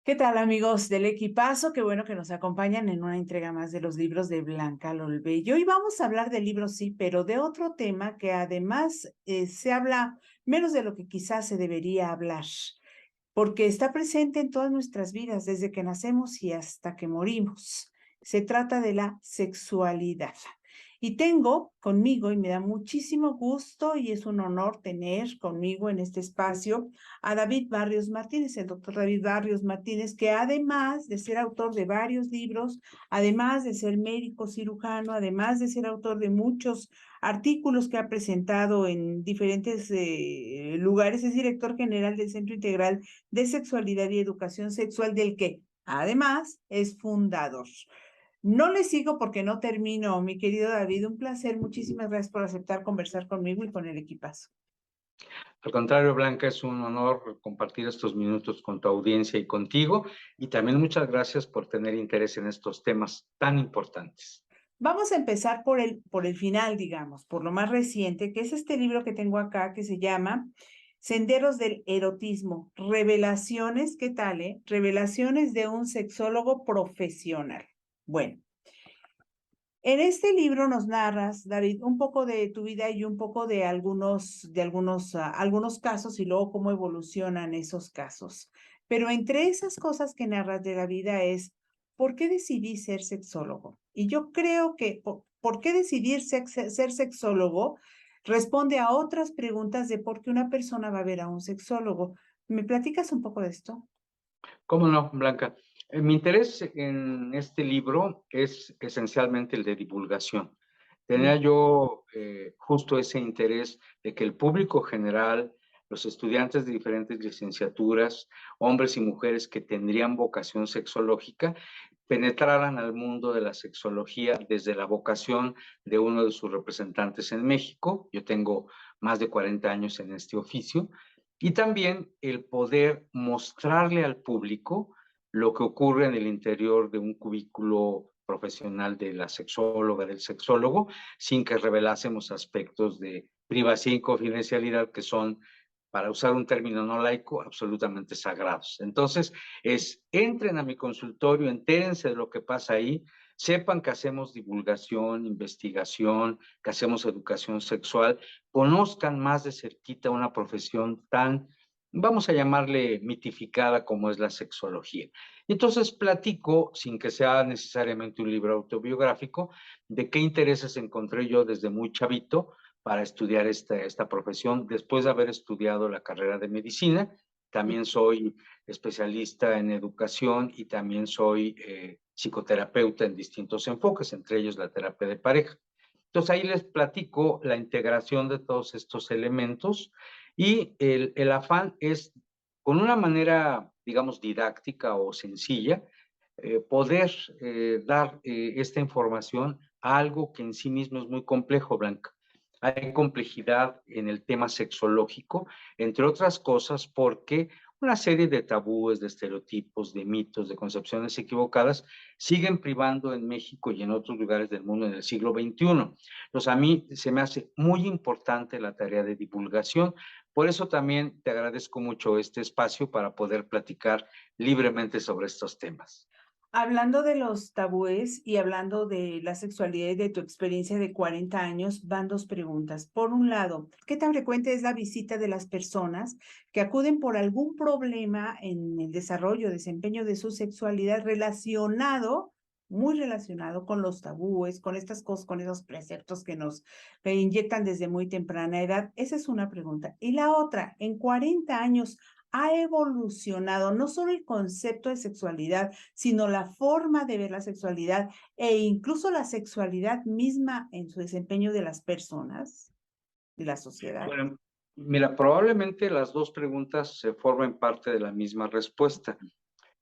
¿Qué tal, amigos del equipazo? Qué bueno que nos acompañan en una entrega más de los libros de Blanca Lolbe. Hoy vamos a hablar de libros, sí, pero de otro tema que además se habla menos de lo que quizás se debería hablar, porque está presente en todas nuestras vidas, desde que nacemos y hasta que morimos. Se trata de la sexualidad. Y tengo conmigo, y me da muchísimo gusto y es un honor tener conmigo en este espacio a David Barrios Martínez, el doctor David Barrios Martínez, que además de ser autor de varios libros, además de ser médico cirujano, además de ser autor de muchos artículos que ha presentado en diferentes lugares, es director general del Centro Integral de Sexualidad y Educación Sexual, del que además es fundador. No le sigo porque no termino, mi querido David. Un placer. Muchísimas gracias por aceptar conversar conmigo y con el equipazo. Al contrario, Blanca, es un honor compartir estos minutos con tu audiencia y contigo, y también muchas gracias por tener interés en estos temas tan importantes. Vamos a empezar por el final, digamos, por lo más reciente, que es este libro que tengo acá que se llama Senderos del Erotismo, Revelaciones, ¿qué tal, Revelaciones de un sexólogo profesional. Bueno, en este libro nos narras, David, un poco de tu vida y un poco de algunos casos y luego cómo evolucionan esos casos. Pero entre esas cosas que narras de la vida es, ¿por qué decidí ser sexólogo? Y yo creo que por qué decidir ser sexólogo responde a otras preguntas de por qué una persona va a ver a un sexólogo. ¿Me platicas un poco de esto? ¿Cómo no, Blanca? Mi interés en este libro es esencialmente el de divulgación. Tenía Mm. yo justo ese interés de que el público general, los estudiantes de diferentes licenciaturas, hombres y mujeres que tendrían vocación sexológica, penetraran al mundo de la sexología desde la vocación de uno de sus representantes en México. Yo tengo más de 40 años en este oficio. Y también el poder mostrarle al público lo que ocurre en el interior de un cubículo profesional de la sexóloga, del sexólogo, sin que revelásemos aspectos de privacidad y confidencialidad que son, para usar un término no laico, absolutamente sagrados. Entonces, entren a mi consultorio, entérense de lo que pasa ahí, sepan que hacemos divulgación, investigación, que hacemos educación sexual, conozcan más de cerquita una profesión tan, vamos a llamarle mitificada, como es la sexología. Entonces platico, sin que sea necesariamente un libro autobiográfico, de qué intereses encontré yo desde muy chavito para estudiar esta profesión, después de haber estudiado la carrera de medicina. También soy especialista en educación y también soy psicoterapeuta en distintos enfoques, entre ellos la terapia de pareja. Entonces ahí les platico la integración de todos estos elementos, y el afán es, con una manera, digamos, didáctica o sencilla, poder dar esta información a algo que en sí mismo es muy complejo, Blanca. Hay complejidad en el tema sexológico, entre otras cosas porque una serie de tabúes, de estereotipos, de mitos, de concepciones equivocadas siguen privando en México y en otros lugares del mundo en el siglo XXI. Entonces, a mí se me hace muy importante la tarea de divulgación. Por eso también te agradezco mucho este espacio para poder platicar libremente sobre estos temas. Hablando de los tabúes y hablando de la sexualidad y de tu experiencia de 40 años, van dos preguntas. Por un lado, ¿qué tan frecuente es la visita de las personas que acuden por algún problema en el desarrollo, desempeño de su sexualidad relacionado, muy relacionado con los tabúes, con estas cosas, con esos preceptos que nos inyectan desde muy temprana edad? Esa es una pregunta. Y la otra, en 40 años, ¿ha evolucionado no solo el concepto de sexualidad, sino la forma de ver la sexualidad e incluso la sexualidad misma en su desempeño de las personas, de la sociedad? Bueno, mira, probablemente las dos preguntas se formen parte de la misma respuesta.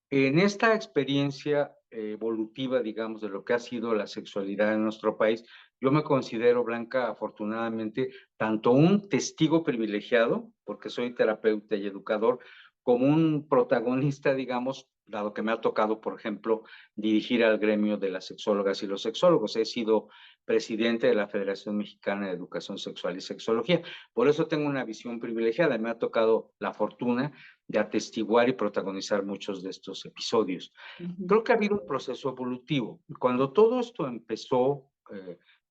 En esta experiencia evolutiva, digamos, de lo que ha sido la sexualidad en nuestro país, yo me considero, Blanca, afortunadamente, tanto un testigo privilegiado, porque soy terapeuta y educador, como un protagonista, digamos, dado que me ha tocado, por ejemplo, dirigir al gremio de las sexólogas y los sexólogos. He sido presidente de la Federación Mexicana de Educación Sexual y Sexología. Por eso tengo una visión privilegiada. Me ha tocado la fortuna de atestiguar y protagonizar muchos de estos episodios. Creo que ha habido un proceso evolutivo. Cuando todo esto empezó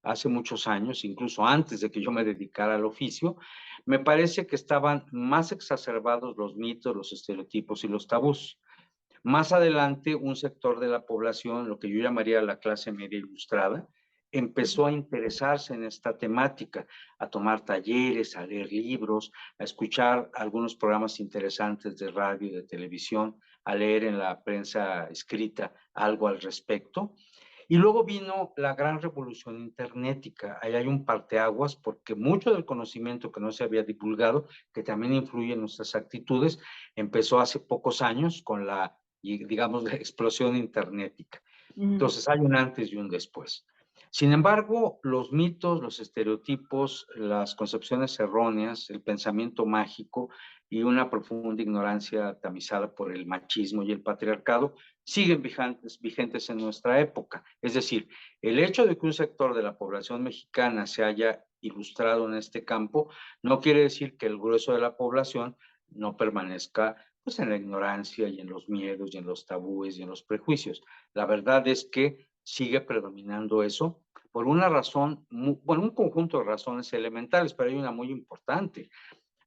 hace muchos años, incluso antes de que yo me dedicara al oficio, me parece que estaban más exacerbados los mitos, los estereotipos y los tabús. Más adelante, un sector de la población, lo que yo llamaría la clase media ilustrada, empezó a interesarse en esta temática, a tomar talleres, a leer libros, a escuchar algunos programas interesantes de radio y de televisión, a leer en la prensa escrita algo al respecto. Y luego vino la gran revolución internética. Ahí hay un parteaguas porque mucho del conocimiento que no se había divulgado, que también influye en nuestras actitudes, empezó hace pocos años con la, digamos, la explosión internética. Entonces hay un antes y un después. Sin embargo, los mitos, los estereotipos, las concepciones erróneas, el pensamiento mágico y una profunda ignorancia tamizada por el machismo y el patriarcado siguen vigentes en nuestra época. Es decir, el hecho de que un sector de la población mexicana se haya ilustrado en este campo no quiere decir que el grueso de la población no permanezca pues, en la ignorancia y en los miedos y en los tabúes y en los prejuicios. La verdad es que sigue predominando eso por una razón, bueno, un conjunto de razones elementales, pero hay una muy importante.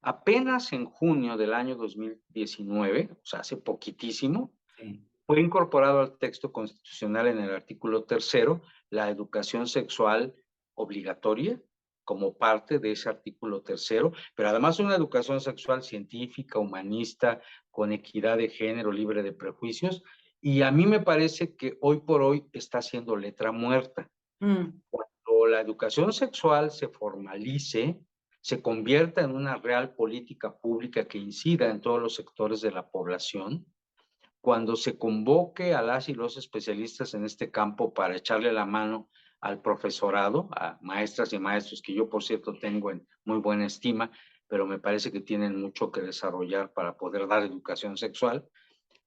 Apenas en junio del año 2019, o sea, hace poquitísimo, Sí. fue incorporado al texto constitucional en el artículo 3º la educación sexual obligatoria como parte de ese artículo 3º, pero además una educación sexual científica, humanista, con equidad de género, libre de prejuicios, y a mí me parece que hoy por hoy está siendo letra muerta. Cuando la educación sexual se formalice, se convierta en una real política pública que incida en todos los sectores de la población, cuando se convoque a las y los especialistas en este campo para echarle la mano al profesorado, a maestras y maestros que yo, por cierto, tengo en muy buena estima, pero me parece que tienen mucho que desarrollar para poder dar educación sexual,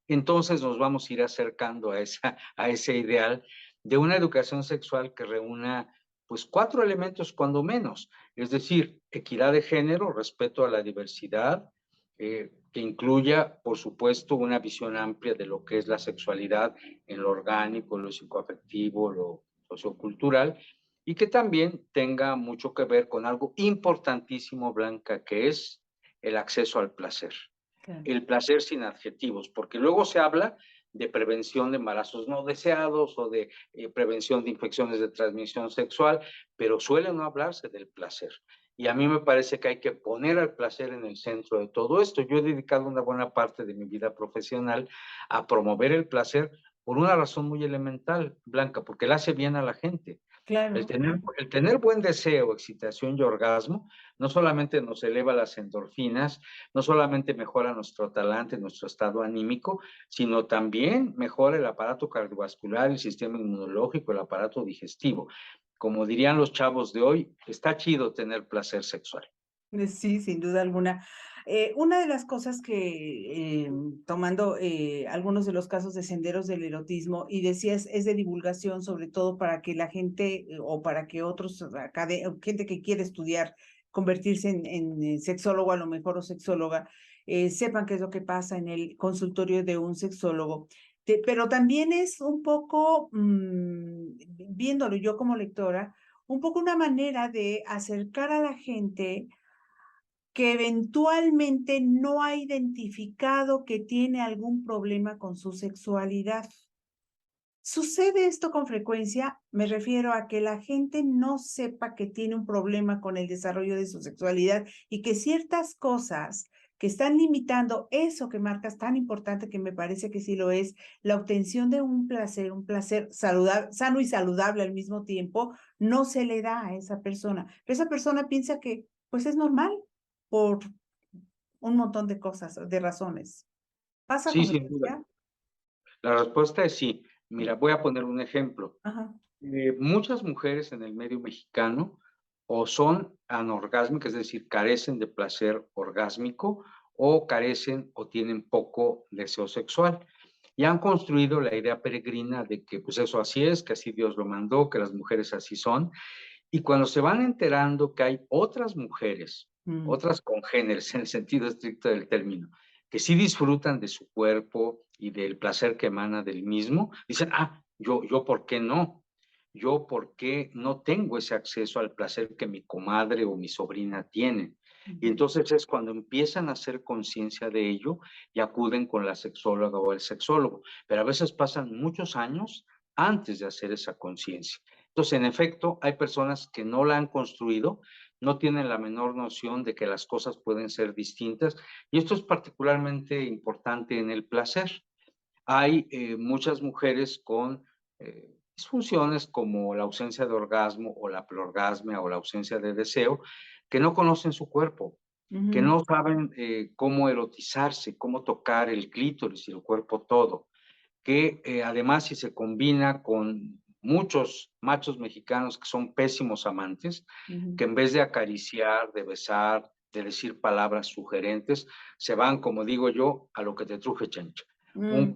entonces nos vamos a ir acercando a ese ideal de una educación sexual que reúna pues 4 elementos cuando menos, es decir, equidad de género, respeto a la diversidad, que incluya, por supuesto, una visión amplia de lo que es la sexualidad en lo orgánico, lo psicoafectivo, lo sociocultural, y que también tenga mucho que ver con algo importantísimo, Blanca, que es el acceso al placer. Claro. El placer sin adjetivos, porque luego se habla de prevención de embarazos no deseados o de prevención de infecciones de transmisión sexual, pero suele no hablarse del placer. Y a mí me parece que hay que poner al placer en el centro de todo esto. Yo he dedicado una buena parte de mi vida profesional a promover el placer por una razón muy elemental, Blanca, porque le hace bien a la gente. Claro. El tener buen deseo, excitación y orgasmo no solamente nos eleva las endorfinas, no solamente mejora nuestro talante, nuestro estado anímico, sino también mejora el aparato cardiovascular, el sistema inmunológico, el aparato digestivo. Como dirían los chavos de hoy, está chido tener placer sexual. Sí, sin duda alguna. Una de las cosas que, tomando algunos de los casos de senderos del erotismo, y decías, es de divulgación, sobre todo para que la gente o para que otros, gente que quiere estudiar, convertirse en sexólogo a lo mejor o sexóloga, sepan qué es lo que pasa en el consultorio de un sexólogo. Pero también es un poco, viéndolo yo como lectora, un poco una manera de acercar a la gente que eventualmente no ha identificado que tiene algún problema con su sexualidad. ¿Sucede esto con frecuencia? Me refiero a que la gente no sepa que tiene un problema con el desarrollo de su sexualidad y que ciertas cosas que están limitando eso que marcas tan importante que me parece que sí lo es, la obtención de un placer saludable, sano y saludable al mismo tiempo, no se le da a esa persona. Pero esa persona piensa que pues es normal por un montón de cosas, de razones. ¿Pasa Sí, con sin duda. frecuencia? La respuesta es sí. Mira, Sí. voy a poner un ejemplo. Ajá. Muchas mujeres en el medio mexicano o son anorgásmicas, es decir, carecen de placer orgásmico o carecen o tienen poco deseo sexual. y han construido la idea peregrina de que pues eso así es, que así Dios lo mandó, que las mujeres así son, y cuando se van enterando que hay otras mujeres, Mm, otras congéneres en el sentido estricto del término, que sí disfrutan de su cuerpo y del placer que emana del mismo, dicen, yo, ¿por qué no? Yo, ¿por qué no tengo ese acceso al placer que mi comadre o mi sobrina tienen? Y ujú. entonces es cuando empiezan a hacer conciencia de ello y acuden con la sexóloga o el sexólogo. Pero a veces pasan muchos años antes de hacer esa conciencia. Entonces, en efecto, hay personas que no la han construido, no tienen la menor noción de que las cosas pueden ser distintas, y esto es particularmente importante en el placer. Hay muchas mujeres con disfunciones como la ausencia de orgasmo o la pleorgasmia o la ausencia de deseo, que no conocen su cuerpo, que Ujú, no saben cómo erotizarse, cómo tocar el clítoris y el cuerpo todo, que además si se combina con muchos machos mexicanos que son pésimos amantes, ujú. que en vez de acariciar, de besar, de decir palabras sugerentes, se van, como digo yo, a lo que te truje, chancha. Mm,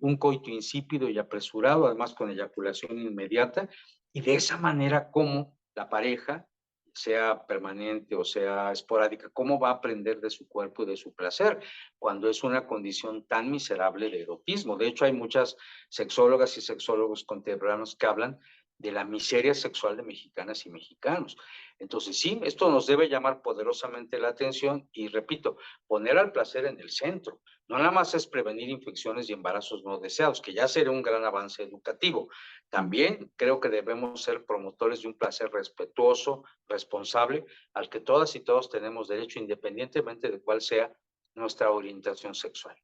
Un coito insípido y apresurado, además con eyaculación inmediata, y de esa manera como la pareja, sea permanente o sea esporádica, cómo va a aprender de su cuerpo y de su placer cuando es una condición tan miserable de erotismo. De hecho, hay muchas sexólogas y sexólogos contemporáneos que hablan de la miseria sexual de mexicanas y mexicanos. Entonces, sí, esto nos debe llamar poderosamente la atención y, repito, poner al placer en el centro. No nada más es prevenir infecciones y embarazos no deseados, que ya sería un gran avance educativo. mm. También creo que debemos ser promotores de un placer respetuoso, responsable, al que todas y todos tenemos derecho, independientemente de cuál sea nuestra orientación sexual.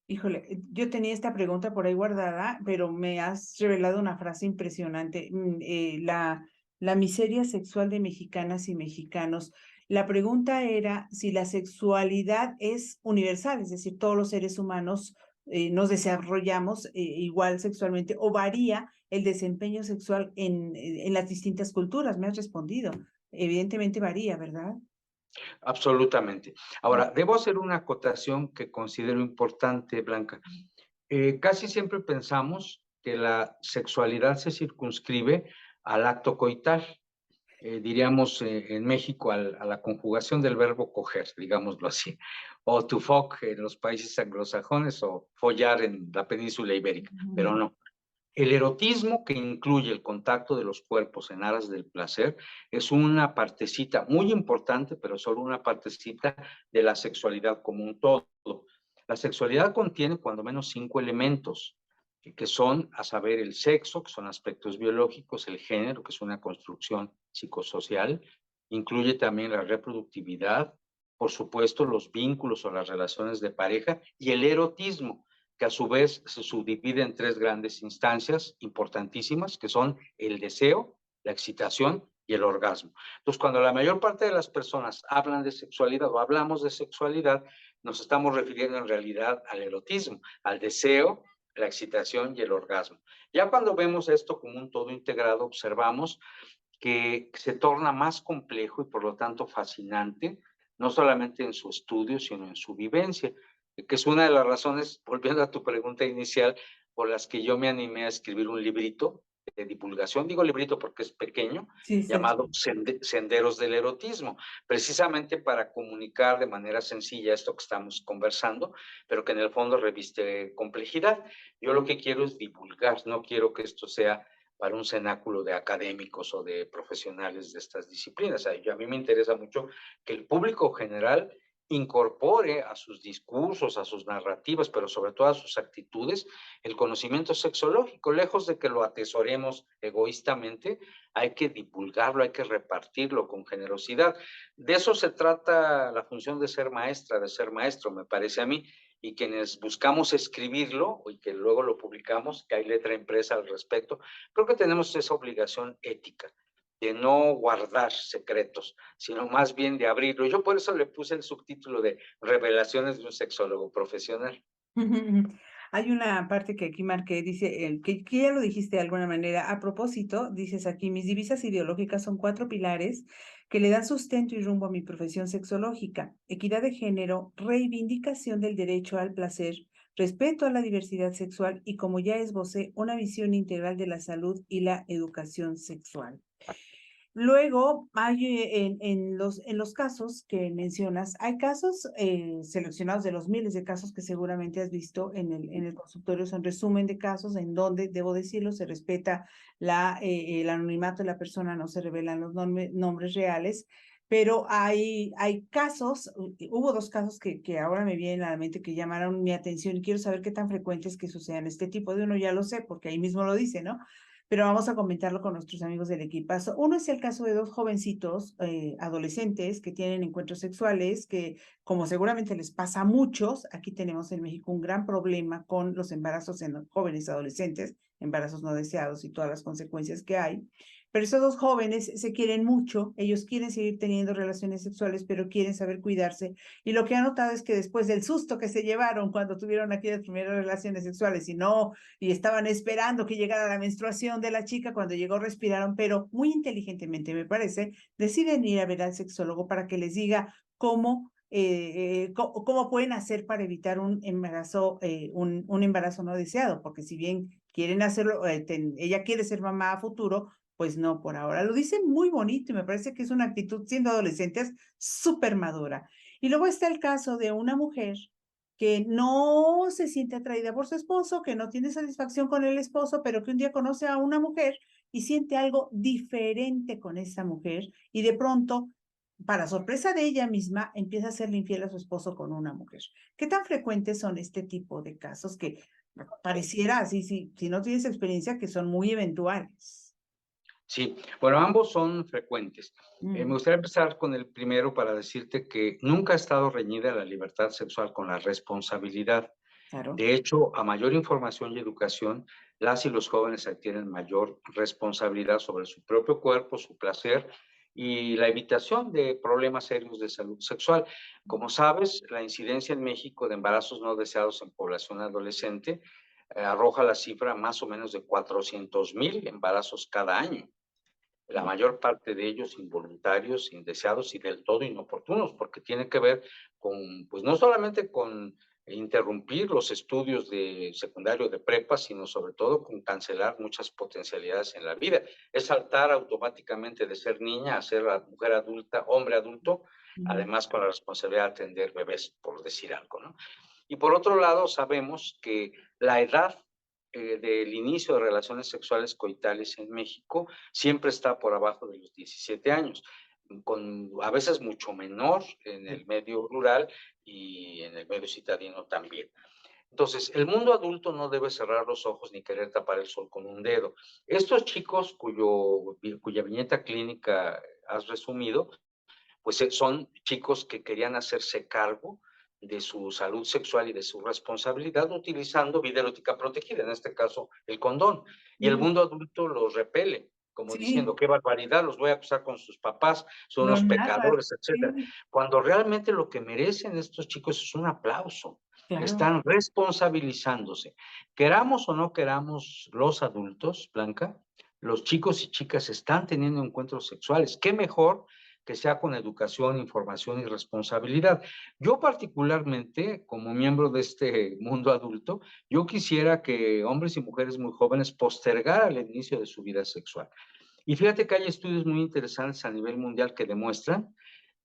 Híjole, yo tenía esta pregunta por ahí guardada, pero me has revelado una frase impresionante. La miseria sexual de mexicanas y mexicanos. La pregunta era si la sexualidad es universal, es decir, todos los seres humanos nos desarrollamos igual sexualmente, o varía el desempeño sexual en las distintas culturas. Me has respondido. Evidentemente varía, ¿verdad? Absolutamente. Ahora, debo hacer una acotación que considero importante, Blanca. Casi siempre pensamos que la sexualidad se circunscribe al acto coital, diríamos en México a la conjugación del verbo coger, digámoslo así, o to fuck en los países anglosajones o follar en la península ibérica, pero Ujú. no. El erotismo que incluye el contacto de los cuerpos en aras del placer es una partecita muy importante, pero solo una partecita de la sexualidad como un todo. La sexualidad contiene cuando menos 5 elementos, que son, a saber, el sexo, que son aspectos biológicos, el género, que es una construcción psicosocial, incluye también la reproductividad, por supuesto, los vínculos o las relaciones de pareja y el erotismo, que a su vez se subdivide en 3 grandes instancias importantísimas, que son el deseo, la excitación y el orgasmo. Entonces, cuando la mayor parte de las personas hablan de sexualidad o hablamos de sexualidad, nos estamos refiriendo en realidad al erotismo, al deseo, la excitación y el orgasmo. Ya cuando vemos esto como un todo integrado, observamos que se torna más complejo y por lo tanto fascinante, no solamente en su estudio, sino en su vivencia, que es una de las razones, volviendo a tu pregunta inicial, por las que yo me animé a escribir un librito de divulgación, digo librito porque es pequeño, Sí, llamado sencillo. Senderos del Erotismo, precisamente para comunicar de manera sencilla esto que estamos conversando, pero que en el fondo reviste complejidad. Yo lo que quiero es divulgar, no quiero que esto sea para un cenáculo de académicos o de profesionales de estas disciplinas. A mí me interesa mucho que el público general incorpore a sus discursos, a sus narrativas, pero sobre todo a sus actitudes, el conocimiento sexológico. Lejos de que lo atesoremos egoístamente, hay que divulgarlo, hay que repartirlo con generosidad. De eso se trata la función de ser maestra, de ser maestro, me parece a mí, y quienes buscamos escribirlo y que luego lo publicamos, que hay letra impresa al respecto, creo que tenemos esa obligación ética de no guardar secretos, sino más bien de abrirlo. Yo por eso le puse el subtítulo de Revelaciones de un sexólogo profesional. Hay una parte que aquí marqué, dice, que ya lo dijiste de alguna manera. A propósito, dices aquí, mis divisas ideológicas son 4 pilares que le dan sustento y rumbo a mi profesión sexológica: equidad de género, reivindicación del derecho al placer, respeto a la diversidad sexual y, como ya esbocé, una visión integral de la salud y la educación sexual. Luego, hay en los casos que mencionas, hay casos seleccionados de los miles de casos que seguramente has visto en el consultorio, son resumen de casos en donde, debo decirlo, se respeta el anonimato de la persona, no se revelan los nombres reales, pero hay casos, hubo dos casos que ahora me vienen a la mente que llamaron mi atención y quiero saber qué tan frecuentes que sucedan este tipo de uno, ya lo sé, porque ahí mismo lo dice, ¿no? Pero vamos a comentarlo con nuestros amigos del equipazo. Uno es el caso de dos jovencitos, adolescentes, que tienen encuentros sexuales, que como seguramente les pasa a muchos, aquí tenemos en México un gran problema con los embarazos en jóvenes adolescentes, embarazos no deseados y todas las consecuencias que hay. Pero esos dos jóvenes se quieren mucho, ellos quieren seguir teniendo relaciones sexuales, pero quieren saber cuidarse. Y lo que han notado es que después del susto que se llevaron cuando tuvieron aquellas primeras relaciones sexuales y estaban esperando que llegara la menstruación de la chica, cuando llegó respiraron, pero muy inteligentemente me parece, deciden ir a ver al sexólogo para que les diga cómo pueden hacer para evitar un embarazo no deseado, porque si bien quieren hacerlo, ella quiere ser mamá a futuro, pues no por ahora. Lo dicen muy bonito y me parece que es una actitud, siendo adolescentes, súper madura. Y luego está el caso de una mujer que no se siente atraída por su esposo, que no tiene satisfacción con el esposo, pero que un día conoce a una mujer y siente algo diferente con esa mujer y de pronto, para sorpresa de ella misma, empieza a serle infiel a su esposo con una mujer. ¿Qué tan frecuentes son este tipo de casos que pareciera así, si no tienes experiencia, que son muy eventuales? Sí, bueno, ambos son frecuentes. Me Mm, gustaría empezar con el primero para decirte que nunca ha estado reñida la libertad sexual con la responsabilidad. claro. De hecho, a mayor información y educación, las y los jóvenes adquieren mayor responsabilidad sobre su propio cuerpo, su placer y la evitación de problemas serios de salud sexual. Como sabes, la incidencia en México de embarazos no deseados en población adolescente arroja la cifra más o menos de 400,000 embarazos cada año, la mayor parte de ellos involuntarios, indeseados y del todo inoportunos, porque tiene que ver con, pues no solamente con interrumpir los estudios de secundario, de prepa, sino sobre todo con cancelar muchas potencialidades en la vida. Es saltar automáticamente de ser niña a ser mujer adulta, hombre adulto, Ujú. además con la responsabilidad de atender bebés, por decir algo, ¿no? Y por otro lado, sabemos que la edad del inicio de relaciones sexuales coitales en México siempre está por abajo de los 17 años, a veces mucho menor en el medio rural y en el medio citadino también. Entonces, el mundo adulto no debe cerrar los ojos ni querer tapar el sol con un dedo. Estos chicos cuya viñeta clínica has resumido, pues son chicos que querían hacerse cargo de su salud sexual y de su responsabilidad utilizando vida erótica protegida, en este caso el condón. Y el Mm, mundo adulto los repele, como diciendo, sí, qué barbaridad, los voy a acusar con sus papás, son lo unos narra, pecadores, etcétera. sí, Cuando realmente lo que merecen estos chicos es un aplauso. claro. Están responsabilizándose. Queramos o no queramos los adultos, Blanca, los chicos y chicas están teniendo encuentros sexuales. ¿Qué mejor que sea con educación, información y responsabilidad? Yo particularmente, como miembro de este mundo adulto, yo quisiera que hombres y mujeres muy jóvenes postergaran el inicio de su vida sexual. Y fíjate que hay estudios muy interesantes a nivel mundial que demuestran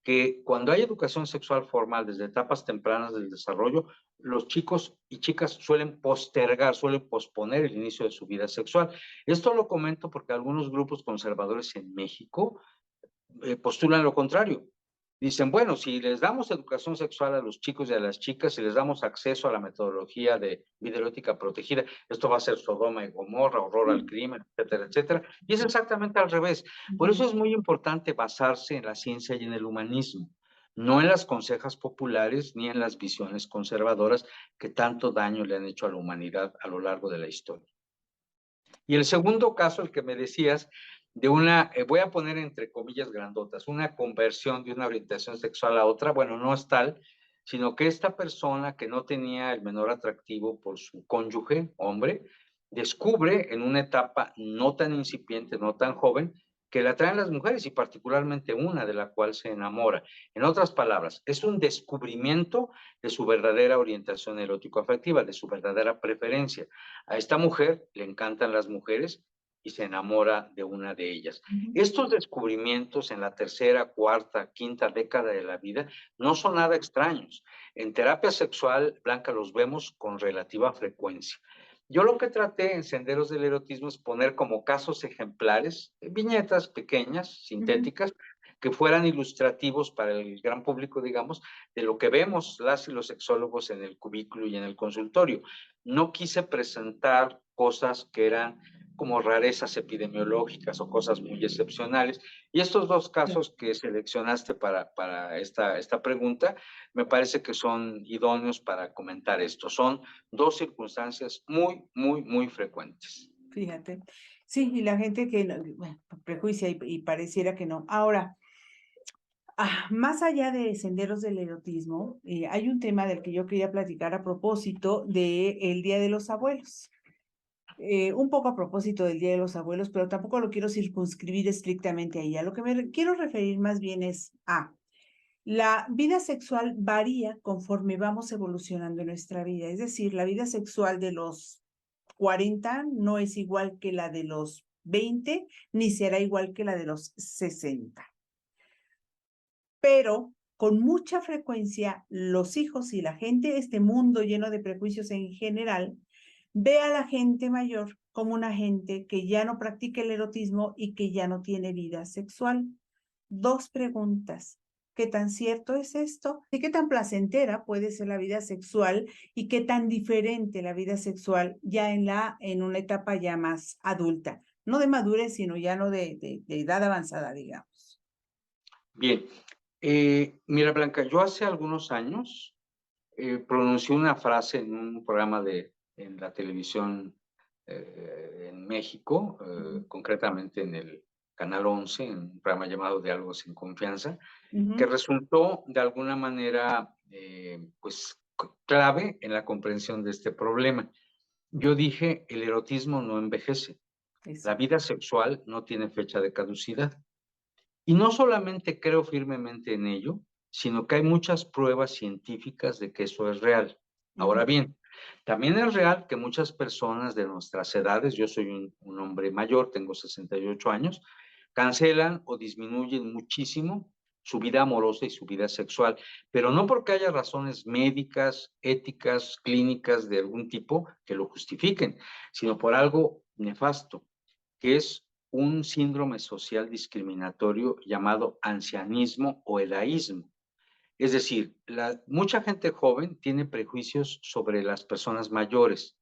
que cuando hay educación sexual formal desde etapas tempranas del desarrollo, los chicos y chicas suelen postergar, suelen posponer el inicio de su vida sexual. Esto lo comento porque algunos grupos conservadores en México postulan lo contrario. Dicen, bueno, si les damos educación sexual a los chicos y a las chicas, si les damos acceso a la metodología de vida erótica protegida, esto va a ser Sodoma y Gomorra, horror al crimen, etcétera, etcétera. Y es exactamente al revés. Por Ujú. eso es muy importante basarse en la ciencia y en el humanismo, no en las consejas populares ni en las visiones conservadoras que tanto daño le han hecho a la humanidad a lo largo de la historia. Y el segundo caso, el que me decías, de una, voy a poner entre comillas grandotas, una conversión de una orientación sexual a otra, bueno, no es tal, sino que esta persona que no tenía el menor atractivo por su cónyuge, hombre, descubre en una etapa no tan incipiente, no tan joven, que le atraen las mujeres y particularmente una de la cual se enamora. En otras palabras, es un descubrimiento de su verdadera orientación erótico-afectiva, de su verdadera preferencia. A esta mujer le encantan las mujeres y se enamora de una de ellas. Ujú. Estos descubrimientos en la tercera, cuarta, quinta década de la vida no son nada extraños. En terapia sexual, Blanca, los vemos con relativa frecuencia. Yo lo que traté en Senderos del Erotismo es poner como casos ejemplares, viñetas pequeñas, Ujú. sintéticas, que fueran ilustrativos para el gran público, digamos, de lo que vemos las y los sexólogos en el cubículo y en el consultorio. No quise presentar cosas que eran como rarezas epidemiológicas o cosas muy excepcionales. Y estos dos Claro. casos que seleccionaste para esta pregunta, me parece que son idóneos para comentar esto. Son dos circunstancias muy, muy, muy frecuentes. Fíjate. Sí, y la gente que bueno, prejuicia y pareciera que no. Ahora, más allá de senderos del erotismo, hay un tema del que yo quería platicar a propósito del Día de los Abuelos. Un poco a propósito del Día de los Abuelos, pero tampoco lo quiero circunscribir estrictamente ahí. A lo que quiero referir más bien es a la vida sexual varía conforme vamos evolucionando en nuestra vida. Es decir, la vida sexual de los 40 no es igual que la de los 20, ni será igual que la de los 60. Pero con mucha frecuencia los hijos y la gente, este mundo lleno de prejuicios en general, ve a la gente mayor como una gente que ya no practica el erotismo y que ya no tiene vida sexual. Dos preguntas. ¿Qué tan cierto es esto? ¿Y qué tan placentera puede ser la vida sexual? ¿Y qué tan diferente la vida sexual ya en una etapa ya más adulta? No de madurez, sino ya no de edad avanzada, digamos. Bien, mira, Blanca, yo hace algunos años pronuncié una frase en un programa en la televisión en México, Ujú. concretamente en el Canal 11, en un programa llamado Diálogos sin Confianza, que Ujú. resultó de alguna manera pues clave en la comprensión de este problema. Yo dije, el erotismo no envejece, Eso. la vida sexual no tiene fecha de caducidad. Y no solamente creo firmemente en ello, sino que hay muchas pruebas científicas de que eso es real. Ujú. Ahora bien, también es real que muchas personas de nuestras edades, yo soy un hombre mayor, tengo 68 años, cancelan o disminuyen muchísimo su vida amorosa y su vida sexual, pero no porque haya razones médicas, éticas, clínicas de algún tipo que lo justifiquen, sino por algo nefasto, que es un síndrome social discriminatorio llamado ancianismo o edaísmo. Es decir, mucha gente joven tiene prejuicios sobre las personas mayores.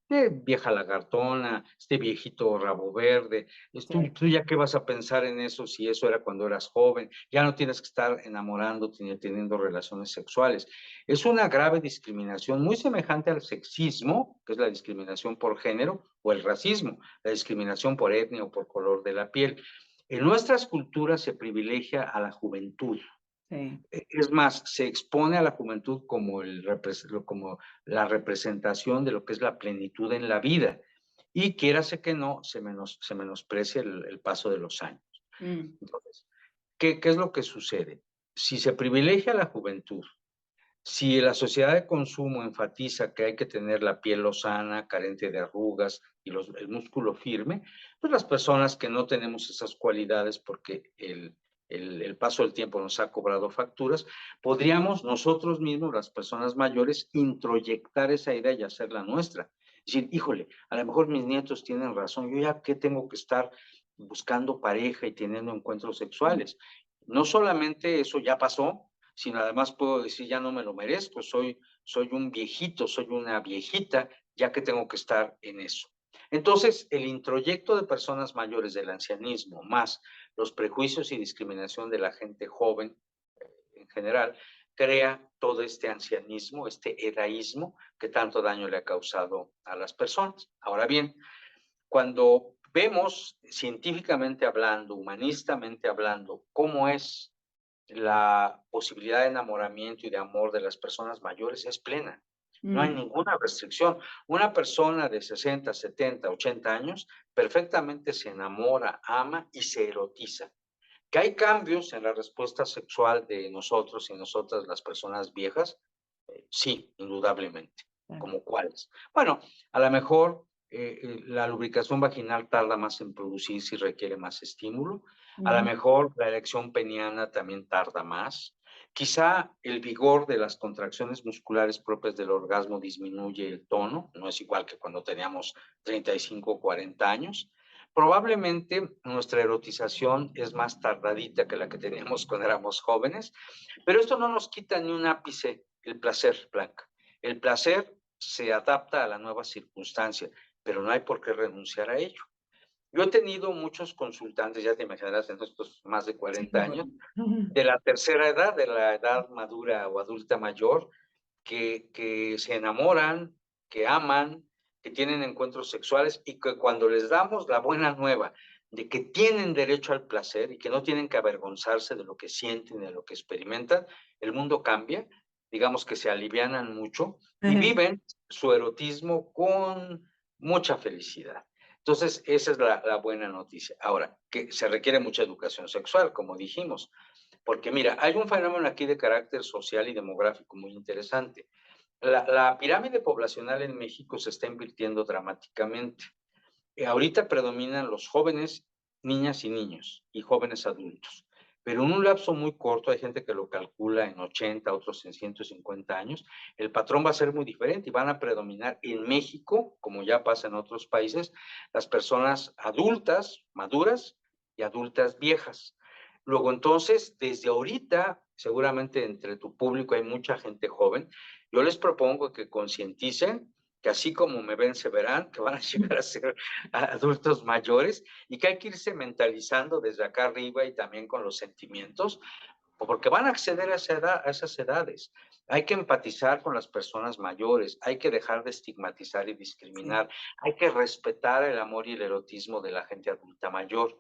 Vieja lagartona, este viejito rabo verde, Sí. tú ya qué vas a pensar en eso si eso era cuando eras joven, ya no tienes que estar enamorándote ni teniendo relaciones sexuales. Es una grave discriminación muy semejante al sexismo, que es la discriminación por género, o el racismo, la discriminación por etnia o por color de la piel. En nuestras culturas se privilegia a la juventud. Sí. Es más, se expone a la juventud como, como la representación de lo que es la plenitud en la vida. Y quiérase que no, se menosprecia el paso de los años. Mm. Entonces, ¿qué es lo que sucede? Si se privilegia a la juventud, si la sociedad de consumo enfatiza que hay que tener la piel lozana, carente de arrugas y el músculo firme, pues las personas que no tenemos esas cualidades porque el paso del tiempo nos ha cobrado facturas, podríamos nosotros mismos, las personas mayores, introyectar esa idea y hacerla nuestra. Decir, híjole, a lo mejor mis nietos tienen razón, yo ya que tengo que estar buscando pareja y teniendo encuentros sexuales. No solamente eso ya pasó, sino además puedo decir, ya no me lo merezco, soy un viejito, soy una viejita, ya que tengo que estar en eso. Entonces, el introyecto de personas mayores del ancianismo, más los prejuicios y discriminación de la gente joven en general, crea todo este ancianismo, este edaísmo que tanto daño le ha causado a las personas. Ahora bien, cuando vemos científicamente hablando, humanistamente hablando, cómo es la posibilidad de enamoramiento y de amor de las personas mayores, es plena. No hay Mm, ninguna restricción. Una persona de 60, 70, 80 años perfectamente se enamora, ama y se erotiza. Que hay cambios en la respuesta sexual de nosotros y nosotras, las personas viejas, sí, indudablemente. claro. ¿Como cuáles? Bueno, a lo mejor la lubricación vaginal tarda más en producirse y requiere más estímulo. A lo Ujú. mejor la erección peniana también tarda más. Quizá el vigor de las contracciones musculares propias del orgasmo disminuye el tono, no es igual que cuando teníamos 35 o 40 años. Probablemente nuestra erotización es más tardadita que la que teníamos cuando éramos jóvenes, pero esto no nos quita ni un ápice el placer, Blanca. El placer se adapta a la nueva circunstancia, pero no hay por qué renunciar a ello. Yo he tenido muchos consultantes, ya te imaginarás, en estos más de Sí, 40 años, bueno. Ujú. de la tercera edad, de la edad madura o adulta mayor, que se enamoran, que aman, que tienen encuentros sexuales y que cuando les damos la buena nueva de que tienen derecho al placer y que no tienen que avergonzarse de lo que sienten, de lo que experimentan, el mundo cambia, digamos que se alivianan mucho y viven su erotismo con mucha felicidad. Entonces, esa es la buena noticia. Ahora, que se requiere mucha educación sexual, como dijimos, porque mira, hay un fenómeno aquí de carácter social y demográfico muy interesante. La pirámide poblacional en México se está invirtiendo dramáticamente. Ahorita predominan los jóvenes, niñas y niños, y jóvenes adultos. Pero en un lapso muy corto, hay gente que lo calcula en 80, otros en 150 años, el patrón va a ser muy diferente y van a predominar en México, como ya pasa en otros países, las personas adultas, maduras y adultas viejas. Luego, entonces, desde ahorita, seguramente entre tu público hay mucha gente joven, yo les propongo que concienticen que así como me ven, se verán, que van a llegar a ser adultos mayores y que hay que irse mentalizando desde acá arriba y también con los sentimientos, porque van a acceder a, esa edad, a esas edades. Hay que empatizar con las personas mayores, hay que dejar de estigmatizar y Sí. discriminar, hay que respetar el amor y el erotismo de la gente adulta mayor.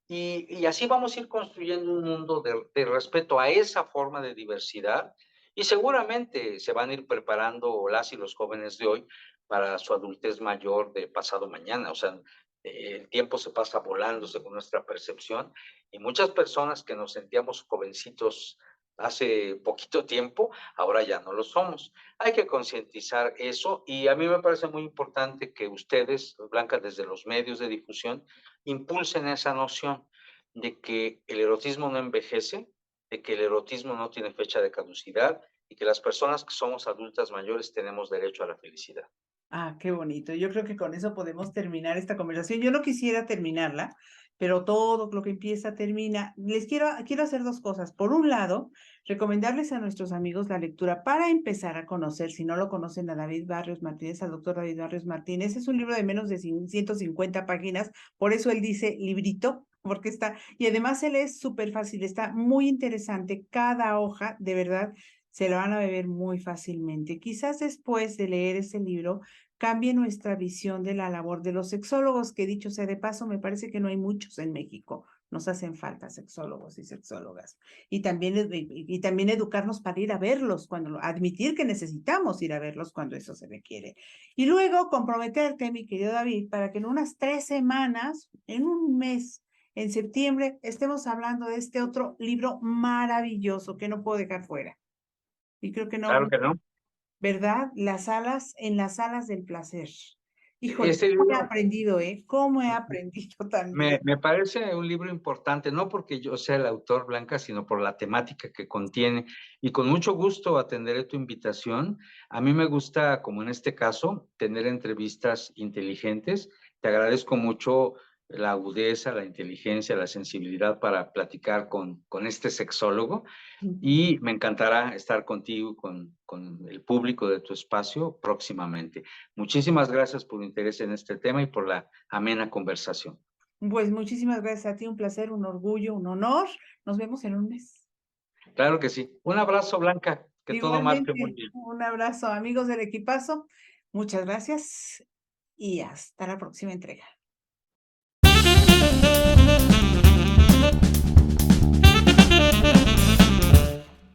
Y así vamos a ir construyendo un mundo de respeto a esa forma de diversidad y seguramente se van a ir preparando las y los jóvenes de hoy para su adultez mayor de pasado mañana. O sea, el tiempo se pasa volando según nuestra percepción y muchas personas que nos sentíamos jovencitos hace poquito tiempo, ahora ya no lo somos. Hay que concientizar eso y a mí me parece muy importante que ustedes, Blanca, desde los medios de difusión, impulsen esa noción de que el erotismo no envejece, de que el erotismo no tiene fecha de caducidad y que las personas que somos adultas mayores tenemos derecho a la felicidad. Ah, qué bonito. Yo creo que con eso podemos terminar esta conversación. Yo no quisiera terminarla, pero todo lo que empieza termina. Quiero hacer dos cosas. Por un lado, recomendarles a nuestros amigos la lectura para empezar a conocer, si no lo conocen, a David Barrios Martínez, al doctor David Barrios Martínez. Es un libro de menos de 150 páginas, por eso él dice librito, porque está, y además él es súper fácil, está muy interesante. Cada hoja, de verdad, se la van a beber muy fácilmente. Quizás después de leer ese libro, cambie nuestra visión de la labor de los sexólogos, que dicho sea de paso, me parece que no hay muchos en México. Nos hacen falta sexólogos y sexólogas. Y también educarnos para ir a verlos, admitir que necesitamos ir a verlos cuando eso se requiere. Y luego comprometerte, mi querido David, para que en unas 3 semanas, en un mes, en septiembre, estemos hablando de este otro libro maravilloso que no puedo dejar fuera. Y creo que no, Claro que no. ¿verdad? En las alas del placer. Híjole, Este cómo he libro aprendido, ¿eh? Cómo he aprendido también. me parece un libro importante, no porque yo sea el autor, Blanca, sino por la temática que contiene. Y con mucho gusto atenderé tu invitación. A mí me gusta, como en este caso, tener entrevistas inteligentes. Te agradezco mucho la agudeza, la inteligencia, la sensibilidad para platicar con este sexólogo. Y me encantará estar contigo, con el público de tu espacio próximamente. Muchísimas gracias por tu interés en este tema y por la amena conversación. Pues muchísimas gracias a ti, un placer, un orgullo, un honor. Nos vemos en un mes. Claro que sí. Un abrazo, Blanca. Que todo marche muy Igualmente, bien. un abrazo, amigos del equipazo. Muchas gracias y hasta la próxima entrega.